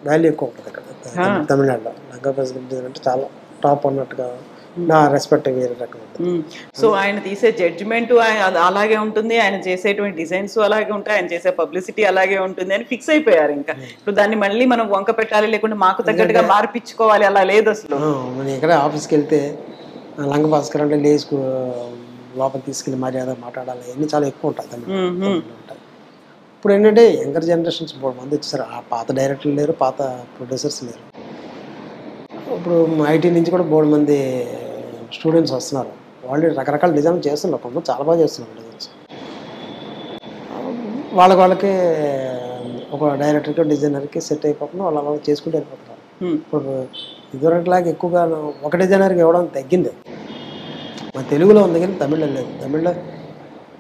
Value ఎక్కువ ఉంటుంది ఇక్కడ తమిళనాడులో. లంకా ప్రెసిడెంట్ అంటే చాలా టాప్ అన్నట్టుగా నా రెస్పెక్ట్ వేరే రకం ఉంటుంది. సో ఆయన తీసే జడ్జిమెంట్ అలాగే ఉంటుంది, ఆయన చేసేటువంటి డిజైన్స్ అలాగే ఉంటాయి, ఆయన చేసే పబ్లిసిటీ అలాగే ఉంటుంది అని ఫిక్స్ అయిపోయారు. ఇంకా ఇప్పుడు దాన్ని మళ్ళీ మనం వంక పెట్టాలి, లేకుంటే మాకు తగ్గట్టుగా మార్పించుకోవాలి అలా లేదు అసలు. నేను ఇక్కడ ఆఫీస్కి వెళ్తే లంక భాస్కర్ అంటే లేచి లోపల తీసుకెళ్ళి మర్యాద మాట్లాడాలి, ఇవన్నీ చాలా ఎక్కువ ఉంటాయి తమిళ ఉంటాయి. ఇప్పుడు ఏంటంటే యంగర్ జనరేషన్స్ మూడు మంది వచ్చేసారు. ఆ పాత డైరెక్టర్లు లేరు, పాత ప్రొడ్యూసర్స్ లేరు. ఇప్పుడు ఐటీ నుంచి కూడా మూడు మంది స్టూడెంట్స్ వస్తున్నారు. వాళ్ళు రకరకాల డిజైన్ చేస్తున్నారు, కొంతమంది చాలా బాగా చేస్తున్నారు డిజైన్స్. వాళ్ళకి ఒక డైరెక్టర్కి డిజైనర్కి సెట్ అయిపోకుండా వాళ్ళు అలా చేసుకుంటూ వెళ్ళిపోతున్నారు. ఇప్పుడు ఇదివరకులాగా ఎక్కువగా ఒక డిజైనర్కి ఇవ్వడం తగ్గింది. మన తెలుగులో ఉంది కానీ తమిళ్లో లేదు. తమిళ్లో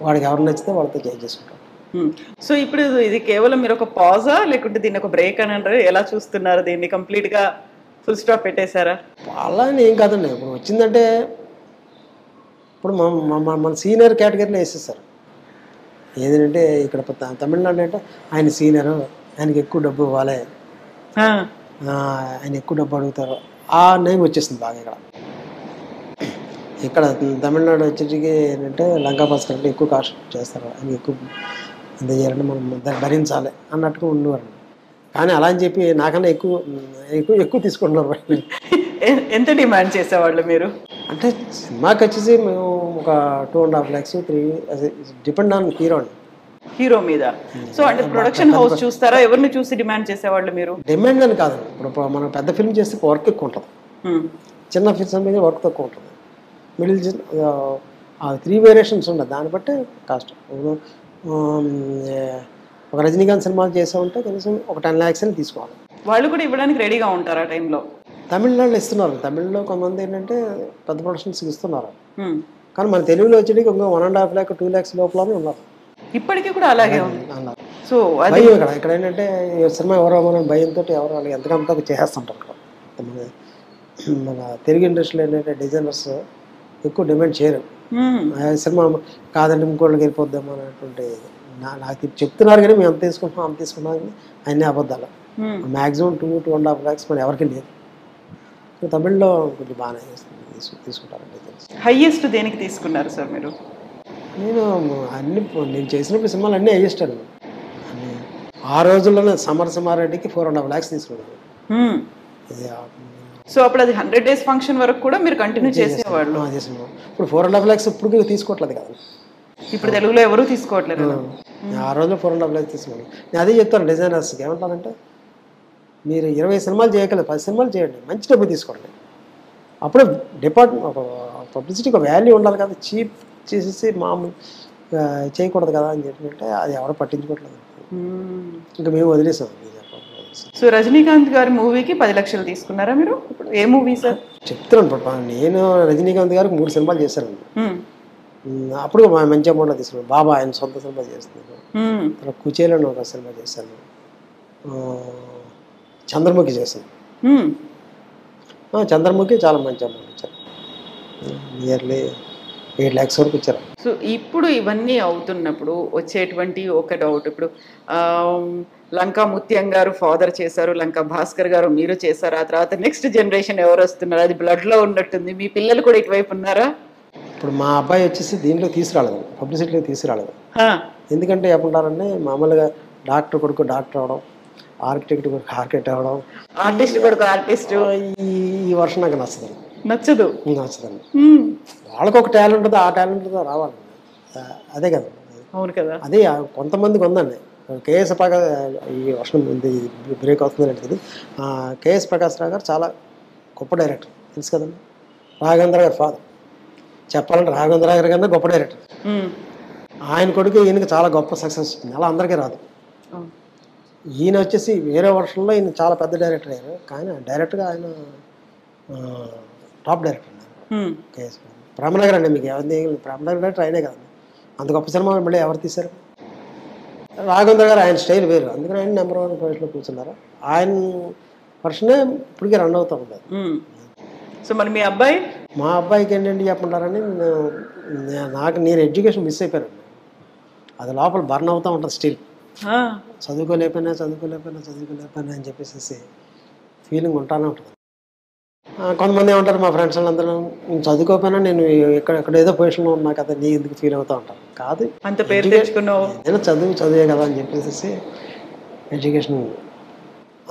వాడికి ఎవరు నచ్చితే వాళ్ళతో చేసుకుంటారు. సో ఇప్పుడు ఇది కేవలం మీరు ఒక పాజా లేకుంటే దీన్ని ఒక బ్రేక్ అని అంటారు, ఎలా చూస్తున్నారు దీన్ని? కంప్లీట్గా ఫుల్ స్టాప్ పెట్టేశారా? అలా అని ఏం కాదండి. ఇప్పుడు వచ్చిందంటే ఇప్పుడు మన సీనియర్ కేటగిరీలో వేసేస్తారు. ఏదంటే ఇక్కడ తమిళనాడు అంటే ఆయన సీనియర్, ఆయనకి ఎక్కువ డబ్బు ఇవ్వాలి, ఆయన ఎక్కువ డబ్బు అడుగుతారు, ఆ నేమ్ వచ్చేసింది బాగా. ఇక్కడ తమిళనాడు వచ్చేటికి ఏంటంటే లంకా భాస్కర్ అంటే ఎక్కువ కాస్ట్ చేస్తారు, ఆయన ఎక్కువ ఇంత చేయాలంటే మనం దాన్ని భరించాలి అన్నట్టుగా ఉండేవారు. కానీ అలా అని చెప్పి నాకన్నా ఎక్కువ ఎక్కువ ఎక్కువ తీసుకుంటున్నారు. ఎంత డిమాండ్ చేసేవాళ్ళు మీరు? అంటే సినిమాకి వచ్చేసి మేము ఒక 2.5 lakhs 3 డిపెండ్ ఆన్ హీరో మీద. సో అంటే ప్రొడక్షన్ హౌస్ చూస్తారా, ఎవరిని చూసి డిమాండ్ చేసేవాళ్ళు మీరు? డిమాండ్ అని కాదు. ఇప్పుడు మనం పెద్ద ఫిల్మ్ చేస్తే వర్క్ ఎక్కువ ఉంటుంది, చిన్న ఫిల్మ్ మీద వర్క్ తక్కువ ఉంటుంది. మిడిల్ 3 వేరియేషన్స్ ఉండదు, దాన్ని బట్టి కాస్ట్. ఒక రజనీకాంత్ సినిమాలు చేసామంటే కనీసం ఒక 10 lakhs అని తీసుకోవాలి. వాళ్ళు కూడా ఇవ్వడానికి రెడీగా ఉంటారు ఆ టైంలో. తమిళనాడులో ఇస్తున్నారు. తమిళ్లో కొంతమంది ఏంటంటే పెద్ద ప్రొడక్షన్స్కి ఇస్తున్నారు. కానీ మన తెలుగులో వచ్చేటికి ఇంకా 1.5 lakh 2 lakhs లోపలనే ఉన్నారు. ఇప్పటికీ కూడా అలాగే ఉంది. సో భయం ఇక్కడ ఏంటంటే సినిమా ఎవరో మన భయంతో ఎవరో వాళ్ళు ఎంతకంత చేస్తుంటారు. మన తెలుగు ఇండస్ట్రీలో ఏంటంటే డిజైనర్స్ ఎక్కువ డిమాండ్ చేయరు. సినిమా కాదంటే ఇంకోళ్ళకి వెళ్ళిపోద్దాం అనేటువంటి నాకు చెప్తున్నారు, కానీ మేము అంత తీసుకుంటున్నాం కానీ అన్నీ అబద్ధాలు. మ్యాక్సిమం 2.5 lakhs మన ఎవరికి లేదు. తమిళ్లో కొంచెం బాగానే తీసుకుంటారు. హైయెస్ట్ దేనికి తీసుకున్నారు సార్ మీరు? నేను చేసినప్పుడు సినిమాలు అన్నీ హైయెస్ట్ అండి. ఆ రోజుల్లోనే సమరసింహారెడ్డికి 4.5 lakhs తీసుకున్నాను. సో అప్పుడు అది 100 days ఫంక్షన్ వరకు కూడా మీరు కంటిన్యూ చేసేవాళ్ళు? ఇప్పుడు 4.5 lakhs ఇప్పుడు తీసుకోవట్లేదు కదా. ఇప్పుడు తెలుగులో ఎవరు తీసుకోవట్లేదు. ఆ రోజులో 4.5 lakhs తీసుకున్నాను. నేను అదే చెప్తాను డిజైనర్స్కి, ఏమంటానంటే మీరు 20 సినిమాలు చేయగలరు, 10 సినిమాలు చేయండి, మంచి డబ్బు తీసుకోండి. అప్పుడే ఒక పబ్లిసిటీకి ఒక వాల్యూ ఉండాలి కదా. చీప్ చేసేసి మామూలు చేయకూడదు కదా అని చెప్పినట్టే అది ఎవరు పట్టించుకోవట్లేదు. ఇంకా మేము వదిలేసాం. సో రజనీకాంత్ గారి మూవీకి 10 లక్షలు తీసుకున్నారా మీరు? ఏ మూవీ సార్? చెప్తున్నాను, నేను రజనీకాంత్ గారికి 3 సినిమాలు చేశాను. అప్పుడు మంచి అమౌంట్లో తీసుకున్నాను. బాబా ఆయన సొంత సినిమా చేస్తున్నాను. కుచేలను ఒక సినిమా చేశాను. చంద్రముఖి చేశాను. చంద్రముఖి చాలా మంచి అమౌంట్ ఇచ్చారు, నియర్లీ 8 lakhs వరకు ఇచ్చారు. సో ఇప్పుడు ఇవన్నీ అవుతున్నప్పుడు వచ్చేటువంటి ఒక డౌట్, ఇప్పుడు లంకా ముత్యం గారు ఫాదర్ చేశారు, లంకా భాస్కర్ గారు మీరు చేశారు, ఆ తర్వాత నెక్స్ట్ జనరేషన్ ఎవరు వస్తున్నారు, అది బ్లడ్లో ఉన్నట్టుంది. మీ పిల్లలు కూడా ఇటువైపు ఉన్నారా? ఇప్పుడు మా అబ్బాయి వచ్చేసి దీంట్లో తీసుకురాలేదు, పబ్లిసిటీలో తీసుకురాలేదు. ఎందుకంటే ఏమంటారంటే మామూలుగా డాక్టర్ కొడుకు డాక్టర్ అవడం, ఆర్కిటెక్ట్ కొడుకు ఆర్కిటెక్ట్ అవడం, ఆర్టిస్ట్ కొడుకు ఆర్టిస్ట్, ఈ వర్షం నాకు నచ్చదండి. వాళ్ళకు ఒక టాలెంట్ ఉంటుంది, ఆ టాలెంట్ రావాలి. అదే కదా. అవును కదా. అదే కొంతమందికి ఉందండి. కేఎస్ ప్రకాష్, ఈ వర్షం బ్రేక్ అవుతుంది కదా, కేఎస్ ప్రకాష్ రావు గారు చాలా గొప్ప డైరెక్టర్, తెలుసు కదండి. రాఘవేంద్ర గారి ఫాదర్, చెప్పాలంటే రాఘవేంద్ర గారి కన్నా గొప్ప డైరెక్టర్. ఆయన కొడుకు ఈయనకి చాలా గొప్ప సక్సెస్ వచ్చింది, అలా అందరికీ రాదు. ఈయన వచ్చేసి వేరే వర్షంలో ఈయన చాలా పెద్ద డైరెక్టర్ అయ్యారు, కానీ డైరెక్ట్గా ఆయన టాప్ డైరెక్టర్. కేఎస్ ప్రేమనగర్ అండి, మీకు ఎవరిని ప్రేమనగర్ డైరెక్టర్ ఆయనే కదండి. అంత గొప్ప సినిమా మళ్ళీ ఎవరు తీశారు? రాఘవేంద్ర గారు ఆయన స్టైల్ వేరు, అందుకని ఆయన నెంబర్ 1 పొజిషన్లో కూర్చున్నారు. ఆయన వర్షనే ఇప్పటికీ రన్ అవుతూ ఉంటుంది. సో మరి మీ అబ్బాయి? మా అబ్బాయికి ఏంటంటే చెప్పంటారని నేను ఎడ్యుకేషన్ మిస్ అయిపోయాను. అది లోపల బర్న్ అవుతూ ఉంటుంది స్టిల్. చదువుకోలేకపోయినా అని చెప్పేసి ఫీలింగ్ ఉంటానే ఉంటుంది. కొంతమంది ఏమంటారు మా ఫ్రెండ్స్ వాళ్ళందరూ, నేను చదువుకోకపోయినా నేను ఎక్కడ ఏదో పొజిషన్లో ఉన్నా కదా, నీ ఎందుకు ఫీల్ అవుతూ ఉంటాను. కాదు, అంత పేరు తెచ్చుకున్నావు. ఏదైనా చదివే కదా అని చెప్పేసి ఎడ్యుకేషన్.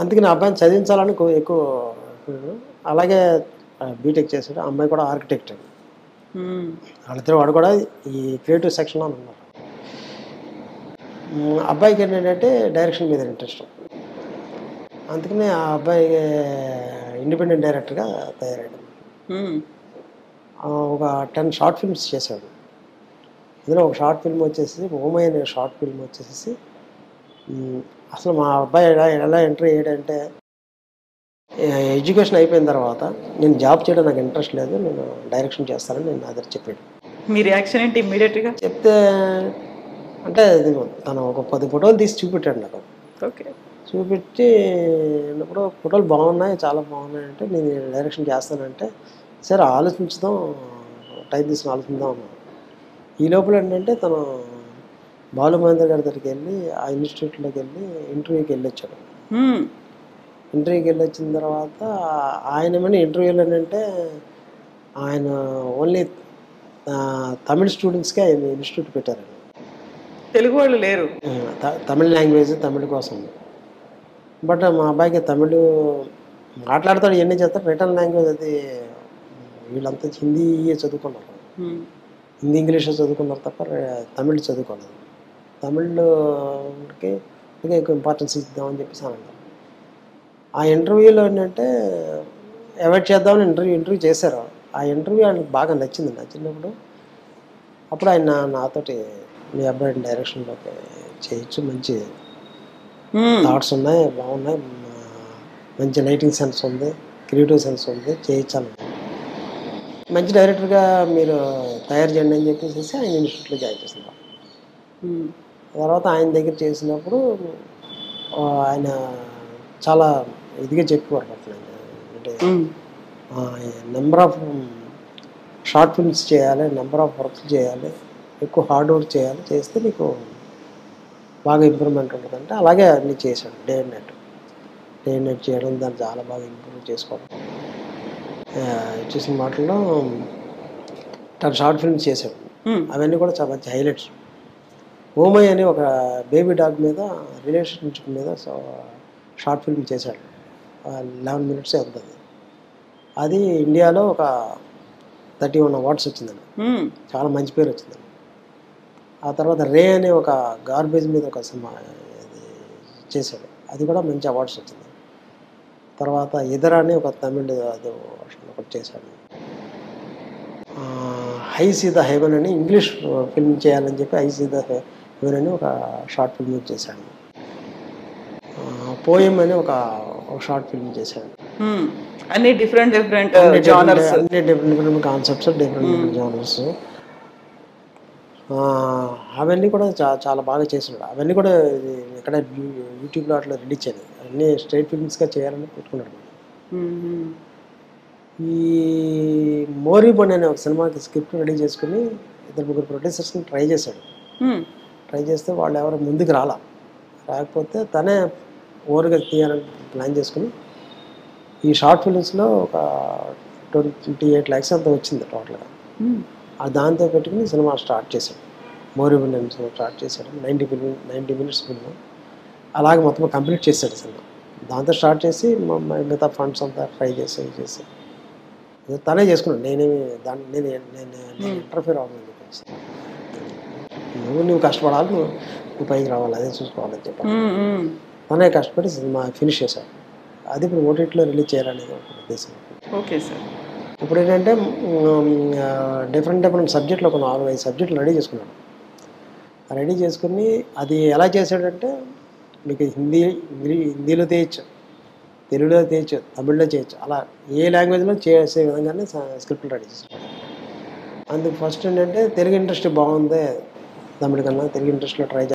అందుకని అబ్బాయిని చదివించాలని ఎక్కువ. అలాగే బీటెక్ చేశాడు. అమ్మాయి కూడా ఆర్కిటెక్ట్. వాళ్ళిద్దరు వాడు కూడా ఈ క్రియేటివ్ సెక్షన్లో ఉన్నారు. అబ్బాయికి ఏంటంటే డైరెక్షన్ మీద ఇంట్రెస్ట్. అందుకని ఆ అబ్బాయి ఇండిపెండెంట్ డైరెక్టర్గా తయారయ్యాడు. ఒక 10 షార్ట్ ఫిల్మ్స్ చేశాడు. ఇందులో ఒక షార్ట్ ఫిల్మ్ వచ్చేసి ఓమై అనే షార్ట్ ఫిల్మ్ వచ్చేసి, అసలు మా అబ్బాయి ఎలా ఎంటర్ అయ్యాడంటే, ఎడ్యుకేషన్ అయిపోయిన తర్వాత నేను జాబ్ చేయడం నాకు ఇంట్రెస్ట్ లేదు, నేను డైరెక్షన్ చేస్తానని నేను అదే చెప్పాడు. మీ రియాక్షన్ ఏంటి ఇమ్మీడియట్గా? చెప్తే అంటే తను ఒక 10 ఫోటోలు తీసి చూపెట్టాడు నాకు. ఓకే. చూపెట్టి ఇప్పుడు ఫోటోలు బాగున్నాయి, చాలా బాగున్నాయి అంటే, నేను డైరెక్షన్ చేస్తానంటే, సరే ఆలోచించుదాం, టైం తీసుకుని ఆలోచిద్దాం అన్నాను. ఈ లోపల ఏంటంటే తను బాలు మహేంద్ర గారి దగ్గరికి వెళ్ళి ఆ ఇన్స్టిట్యూట్లోకి వెళ్ళి ఇంటర్వ్యూకి వెళ్ళొచ్చాడు. ఇంటర్వ్యూకి వెళ్ళి వచ్చిన తర్వాత ఆయన ఏమైనా ఇంటర్వ్యూలో ఏంటంటే ఆయన ఓన్లీ తమిళ స్టూడెంట్స్కే ఆయన ఇన్స్టిట్యూట్ పెట్టారండి. తెలుగు వాళ్ళు లేరు. తమిళ లాంగ్వేజ్, తమిళ కోసం. బట్ మా అబ్బాయికి తమిళ్ మాట్లాడతాడు, ఇవన్నీ చేస్తాడు. రిటర్న్ లాంగ్వేజ్ అది వీళ్ళంతా హిందీయే చదువుకున్నారు, హిందీ ఇంగ్లీష్ చదువుకున్నారు తప్ప తమిళ్ చదువుకోలేదు. తమిళ్కి ఇంకా ఎక్కువ ఇంపార్టెన్స్ ఇద్దామని చెప్పేసి అన్నారు. ఆ ఇంటర్వ్యూలో ఏంటంటే అవాయిడ్ చేద్దామని ఇంటర్వ్యూ చేశారు. ఆ ఇంటర్వ్యూ ఆయనకు బాగా నచ్చినప్పుడు అప్పుడు ఆయన నాతోటి, మీ అబ్బాయి డైరెక్షన్లోకి చేయొచ్చు, మంచి థాట్స్ ఉన్నాయి, బాగున్నాయి, మంచి లైటింగ్ సెన్స్ ఉంది, క్రియేటివ్ సెన్స్ ఉంది, చేయించాలి, మంచి డైరెక్టర్గా మీరు తయారు చేయండి అని చెప్పేసి ఆయన ఇన్స్టిట్యూట్లో జాయిన్ చేస్తున్నారు. తర్వాత ఆయన దగ్గర చేసినప్పుడు ఆయన చాలా ఇదిగా చెప్పేవారు అట్లా, అంటే నెంబర్ ఆఫ్ షార్ట్ ఫిల్మ్స్ చేయాలి, నెంబర్ ఆఫ్ వర్క్స్ చేయాలి, ఎక్కువ హార్డ్ వర్క్ చేయాలి, చేస్తే నీకు బాగా ఇంప్రూవ్మెంట్ ఉంటుంది అంటే అలాగే అన్నీ చేశాడు. డే అండ్ నైట్ చేయడం, దాన్ని చాలా బాగా ఇంప్రూవ్ చేసుకోవడం. చూసిన మాటల్లో 10 షార్ట్ ఫిల్మ్స్ చేశాడు. అవన్నీ కూడా చాలా మంచి హైలైట్స్. ఓమై అని ఒక బేబీ డాగ్ మీద రిలేషన్షిప్ మీద షార్ట్ ఫిల్మ్ చేశాడు. 11 minutes అవుతుంది. అది ఇండియాలో ఒక 31 awards వచ్చిందండి. చాలా మంచి పేరు వచ్చిందండి. ఆ తర్వాత రే అనే ఒక గార్బేజ్ మీద ఒక సినిమా చేశాడు, అది కూడా మంచి అవార్డ్స్ వచ్చింది. తర్వాత ఇదర అని ఒక తమిళ అది ఒకటి చేశాడు. హై సీ ద హెవెన్ అని ఇంగ్లీష్ ఫిల్మ్ చేయాలని చెప్పి హై సీ ద హెవెన్ అని ఒక షార్ట్ ఫిల్మ్ చేశాడు. పోయం అని ఒక షార్ట్ ఫిల్మ్ చేశాడు. అన్ని డిఫరెంట్ కాన్సెప్ట్స్, డిఫరెంట్ జానర్స్. అవన్నీ కూడా చాలా బాగా చేస్తున్నాడు. అవన్నీ కూడా ఇక్కడ యూట్యూబ్లో అట్లా రిలీజ్ చేయలేదు, అన్నీ స్ట్రైట్ ఫిల్మ్స్గా చేయాలని పెట్టుకున్నాడు. ఈ మోరీబన్ అనే ఒక సినిమాకి స్క్రిప్ట్ రెడీ చేసుకుని 2-3 ప్రొడ్యూసర్స్ని ట్రై చేశాడు. ట్రై చేస్తే వాళ్ళు ఎవరు ముందుకు రాకపోతే తనే ఓవర్గా తీయాలని ప్లాన్ చేసుకుని ఈ షార్ట్ ఫిల్మ్స్లో ఒక 28 lakhs అంతా వచ్చింది టోటల్గా. దాంతో పెట్టుకుని సినిమా స్టార్ట్ చేశాడు. మోరీబన్ అనే సినిమా స్టార్ట్ చేశాడు. 90 minutes ఫిల్మ్. అలాగే మొత్తం కంప్లీట్ చేశాడు సినిమా. దాంతో స్టార్ట్ చేసి మిగతా ఫండ్స్ అంతా ట్రై చేసి తనే చేసుకున్నాడు. నేను ఇంటర్ఫియర్ అవ్వాలని చెప్పేసి, నువ్వు కష్టపడాలి, నువ్వు పైకి రావాలి, అదే చూసుకోవాలని చెప్పాను. తనే కష్టపడి సినిమా ఫినిష్ చేశాడు. అది ఇప్పుడు ఓటీటీలో రిలీజ్ చేయాలనేది ఒక ఉద్దేశం. Okay sir. ఇప్పుడు ఏంటంటే డిఫరెంట్ సబ్జెక్టులు ఒక 4-5 సబ్జెక్టులు రెడీ చేసుకున్నాడు. రెడీ చేసుకుని అది ఎలా చేశాడంటే, మీకు హిందీలో చేయొచ్చు, తెలుగులో చేయొచ్చు, తమిళ్లో చేయొచ్చు, అలా ఏ లాంగ్వేజ్లో చేసే విధంగానే స్క్రిప్ట్లు రెడీ చేశాడు. అందుకు ఫస్ట్ ఏంటంటే తెలుగు ఇండస్ట్రీ బాగుంది తమిళ కన్నా, తెలుగు ఇండస్ట్రీలో ట్రై